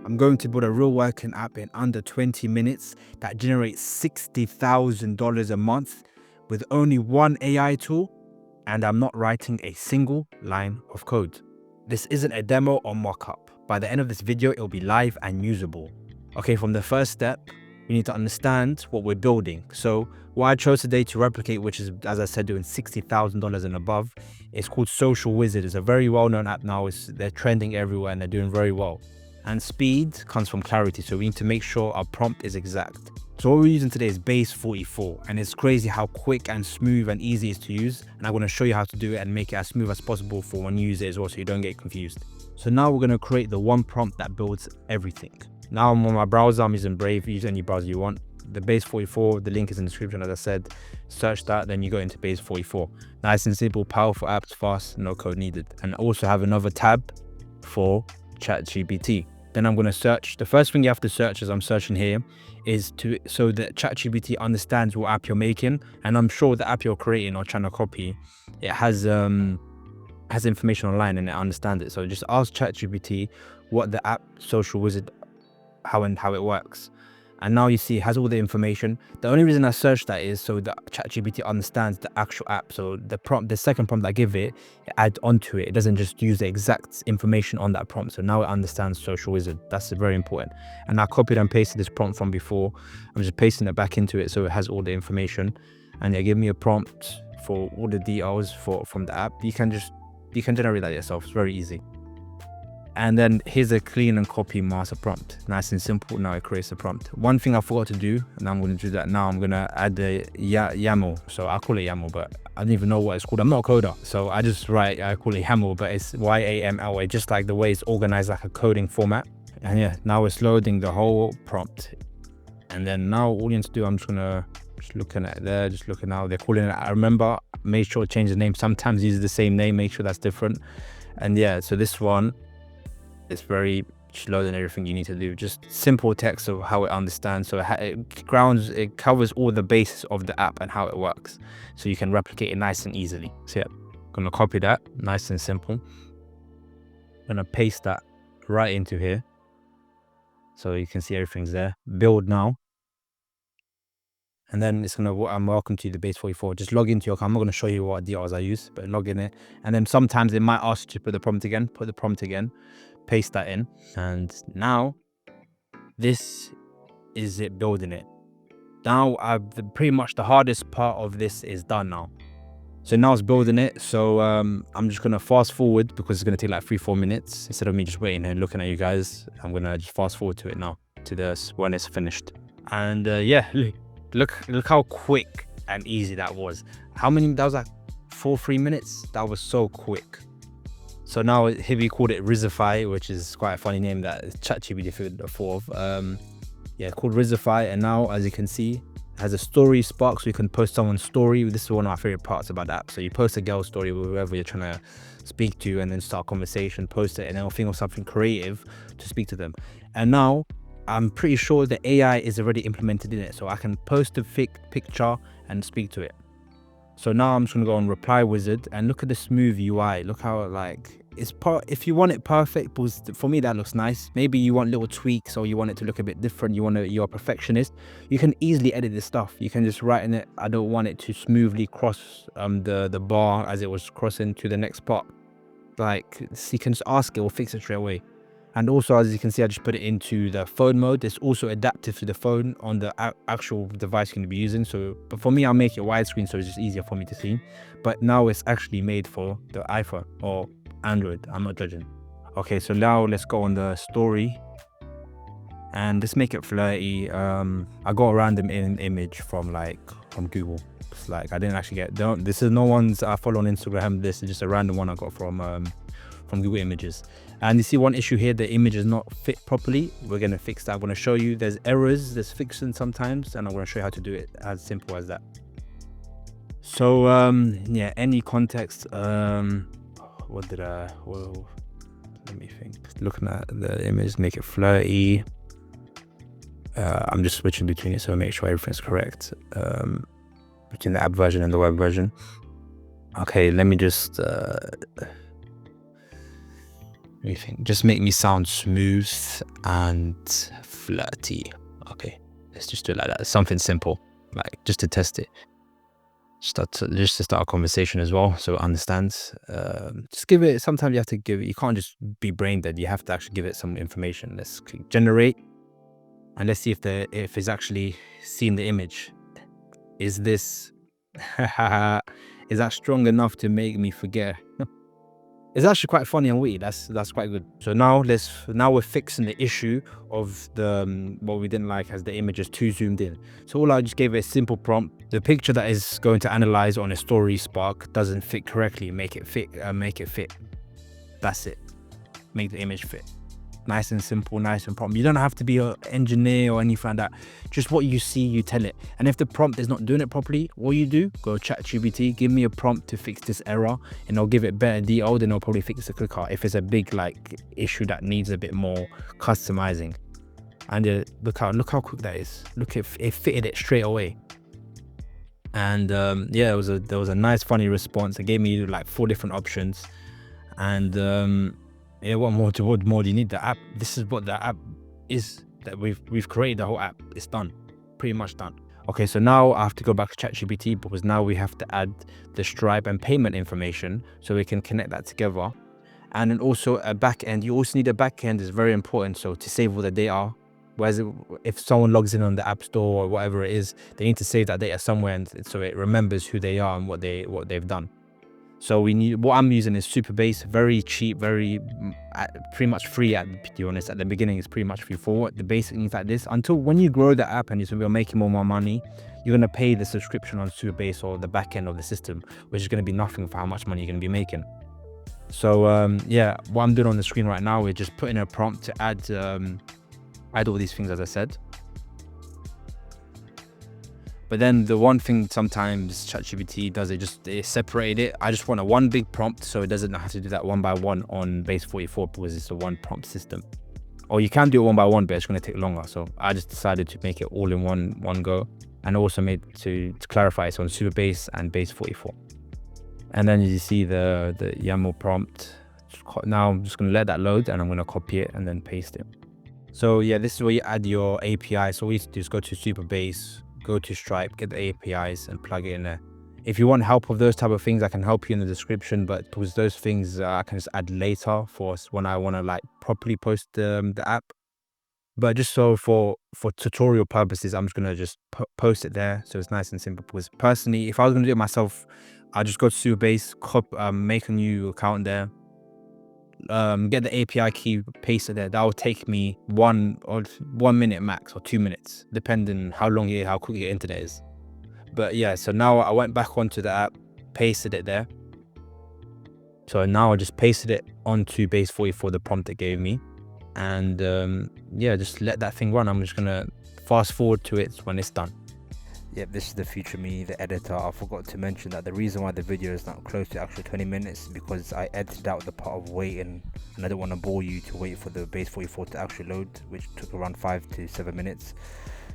I'm going to build a real working app in under 20 minutes that generates $60,000 a month with only one AI tool, and I'm not writing a single line of code. This isn't a demo or mock-up. By the end of this video, it'll be live and usable. Okay, from the first step, we need to understand what we're building. So what I chose today to replicate, which is, as I said, doing $60,000 and above, is called Social Wizard. It's a very well-known app now. They're trending everywhere and they're doing very well. And speed comes from clarity, so we need to make sure our prompt is exact. So what we're using today is Base 44, and it's crazy how quick and smooth and easy it is to use. And I'm going to show you how to do it and make it as smooth as possible for when you use it as well, so you don't get confused. So now we're going to create the one prompt that builds everything. Now I'm on my browser, I'm using Brave. Use any browser you want. The Base 44, the link is in the description, as I said. Search that, then you go into Base 44. Nice and simple, powerful apps, fast, no code needed. And I also have another tab for ChatGPT. Then I'm going to search. The first thing you have to search as I'm searching here is so that ChatGPT understands what app you're making. And I'm sure the app you're creating or trying to copy, it has information online and it understands it. So just ask ChatGPT what the app Social Wizard, how it works. And now you see it has all the information. The only reason I searched that is so that ChatGPT understands the actual app. So the second prompt I give it, it adds onto it. It doesn't just use the exact information on that prompt. So now it understands Social Wizard. That's very important. And I copied and pasted this prompt from before. I'm just pasting it back into it so it has all the information. And they give me a prompt for all the details from the app. You can generate that yourself. It's very easy. And then here's a clean and copy master prompt. Nice and simple. Now it creates a prompt. One thing I forgot to do, and I'm going to do that now. I'm going to add the YAML. So I call it YAML, but I don't even know what it's called. I'm not a coder, so I call it YAML, but it's YAML, just like the way it's organized like a coding format. And yeah, now it's loading the whole prompt. And then now all you need to do, I'm just looking at there, just looking now. They're calling it. I remember, make sure to change the name. Sometimes use the same name, make sure that's different. And yeah, so this one, it's very slow than everything you need to do. Just simple text of how it understands. So it covers all the bases of the app and how it works. So you can replicate it nice and easily. So yeah, I'm gonna copy that, nice and simple. I'm gonna paste that right into here. So you can see everything's there. Build now. And then it's gonna, welcome to the Base 44. Just log into your account. I'm not gonna show you what details I use, but log in it. And then sometimes it might ask you to put the prompt again, paste that in. And now this is it building it. Now pretty much the hardest part of this is done now. So now it's building it. So I'm just gonna fast forward because it's gonna take like 3-4 minutes. Instead of me just waiting and looking at you guys, I'm gonna just fast forward to it now, to this when it's finished. And yeah, look how quick and easy that was. That was like 3 minutes. That was so quick. So now here we called it Rizify, which is quite a funny name that ChatGPT thought of. Yeah, called Rizify. And now, as you can see, it has a story spark, so you can post someone's story. This is one of my favorite parts about that. So you post a girl's story with whoever you're trying to speak to, and then start a conversation, post it, and then I'll think of something creative to speak to them. And now I'm pretty sure the AI is already implemented in it, so I can post a picture and speak to it. So now I'm just gonna go on Reply Wizard and look at the smooth UI. Look how if you want it perfect, because for me that looks nice. Maybe you want little tweaks or you want it to look a bit different. You're a perfectionist. You can easily edit this stuff. You can just write in it, I don't want it to smoothly cross the bar as it was crossing to the next part. Like, so you can just ask it, will fix it straight away. And also, as you can see, I just put it into the phone mode. It's also adaptive to the phone on the actual device you're going to be using. So, but for me, I'll make it widescreen so it's just easier for me to see. But now it's actually made for the iPhone or Android. I'm not judging. Okay, so now let's go on the story and let's make it flirty. I got a random image from Google. It's like I didn't actually get. This is no one's I follow on Instagram. This is just a random one I got from Google Images. And you see one issue here, the image is not fit properly. We're going to fix that. I'm going to show you there's errors, there's fixing sometimes, and I'm going to show you how to do it as simple as that. So yeah, any context. Let me think. Looking at the image, make it flirty. I'm just switching between it so make sure everything's correct, between the app version and the web version. Okay, let me just What do you think? Just make me sound smooth and flirty. Okay, let's just do it like that. Something simple, like just to test it. Just to start a conversation as well, so it understands. Just give it. Sometimes you have to give it. You can't just be brain dead. You have to actually give it some information. Let's click generate, and let's see if it's actually seen the image. Is this is that strong enough to make me forget? It's actually quite funny and witty. That's quite good. So now we're fixing the issue of the what we didn't like as the image is too zoomed in. So all I just gave it a simple prompt. The picture that is going to analyze on a story Spark doesn't fit correctly. Make it fit. That's it. Make the image fit. Nice and simple, nice and prompt. You don't have to be an engineer or anything like that. Just what you see, you tell it. And if the prompt is not doing it properly, all you do, go ChatGPT, give me a prompt to fix this error, and I'll give it better detail, then I'll probably fix it quicker if it's a big like issue that needs a bit more customizing. And look how quick that is. Look, it fitted it straight away. And yeah, there was a nice funny response. It gave me like 4 different options. And yeah, what more do you need? The app, this is what the app is, that we've created the whole app. It's done, pretty much done. Okay, so now I have to go back to ChatGPT because now we have to add the Stripe and payment information so we can connect that together. And then also a backend. You also need a backend, is very important. So to save all the data, whereas if someone logs in on the App Store or whatever it is, they need to save that data somewhere, and so it remembers who they are and what they've done. So what I'm using is Supabase, very cheap, very pretty much free to be honest. At the beginning, it's pretty much free for the basic things like this. Until when you grow the app and you're making more money, you're gonna pay the subscription on Supabase or the back end of the system, which is gonna be nothing for how much money you're gonna be making. So yeah, what I'm doing on the screen right now is just putting a prompt to add all these things, as I said. But then the one thing sometimes ChatGPT does, it separated it. I just want a one big prompt, so it doesn't have to do that one by one on base 44 because it's a one prompt system. Or you can do it one by one, but it's going to take longer. So I just decided to make it all in one go, and also made to clarify it's on Supabase and base 44. And then you see the YAML prompt. Now I'm just going to let that load, and I'm going to copy it and then paste it. So yeah, this is where you add your API. So what you do is go to Supabase, go to Stripe, get the APIs and plug it in there. If you want help with those type of things, I can help you in the description, but because those things I can just add later for when I want to like properly post the app. But just so for tutorial purposes, I'm just going to just post it there. So it's nice and simple, because personally, if I was going to do it myself, I'll just go to Supabase, make a new account there, get the API key, paste it there. That will take me 1 minute max, or 2 minutes, depending how quick your internet is. But yeah, so now I went back onto the app, pasted it there. So now I just pasted it onto base 44, the prompt it gave me, and yeah, just let that thing run. I'm just gonna fast forward to it when it's done. Yep, this is the future me, the editor. I forgot to mention that the reason why the video is not close to actually 20 minutes is because I edited out the part of waiting, and I don't want to bore you to wait for the base 44 to actually load, which took around 5 to 7 minutes.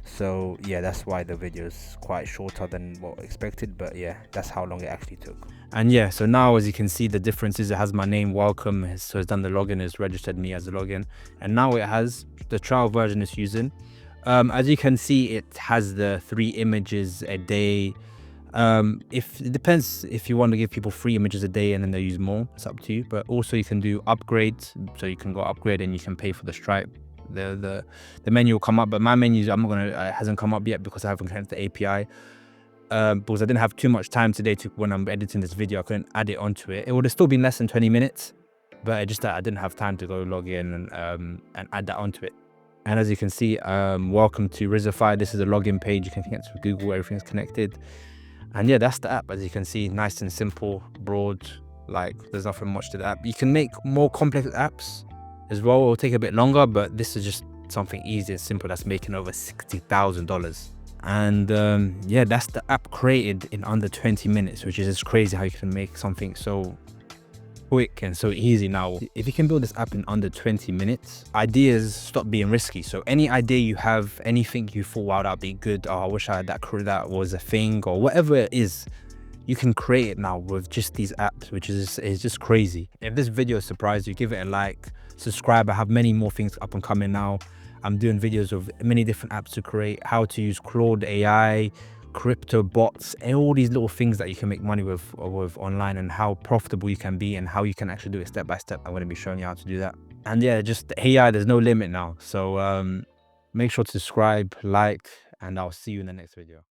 So yeah, that's why the video is quite shorter than what expected, but yeah, that's how long it actually took. And yeah, so now as you can see, the difference is it has my name, welcome, so it's done the login, it's registered me as a login, and now it has the trial version it's using. As you can see, it has the 3 images a day. If it depends, if you want to give people 3 images a day and then they use more, it's up to you. But also you can do upgrades, so you can go upgrade and you can pay for the Stripe. The menu will come up, but my menu it hasn't come up yet because I haven't connected the API. Because I didn't have too much time today when I'm editing this video, I couldn't add it onto it. It would have still been less than 20 minutes, but just that I didn't have time to go log in and add that onto it. And as you can see, welcome to Rizify. This is a login page. You can connect with Google, everything's connected. And yeah, that's the app. As you can see, nice and simple, broad, like there's nothing much to the app. You can make more complex apps as well. It'll take a bit longer, but this is just something easy and simple that's making over $60,000. And yeah, that's the app created in under 20 minutes, which is just crazy how you can make something so quick and so easy. Now, if you can build this app in under 20 minutes, ideas stop being risky. So any idea you have, anything you thought, wow, that'd be good, oh, I wish I had that was a thing, or whatever it is, you can create it now with just these apps, which is just crazy. If this video surprised you, give it a like. subscribe. I have many more things up and coming now. I'm doing videos of many different apps to create, how to use Claude AI, crypto bots, and all these little things that you can make money with online, and how profitable you can be and how you can actually do it step by step. I'm going to be showing you how to do that. And yeah, just the AI, there's no limit now. So make sure to subscribe, like, and I'll see you in the next video.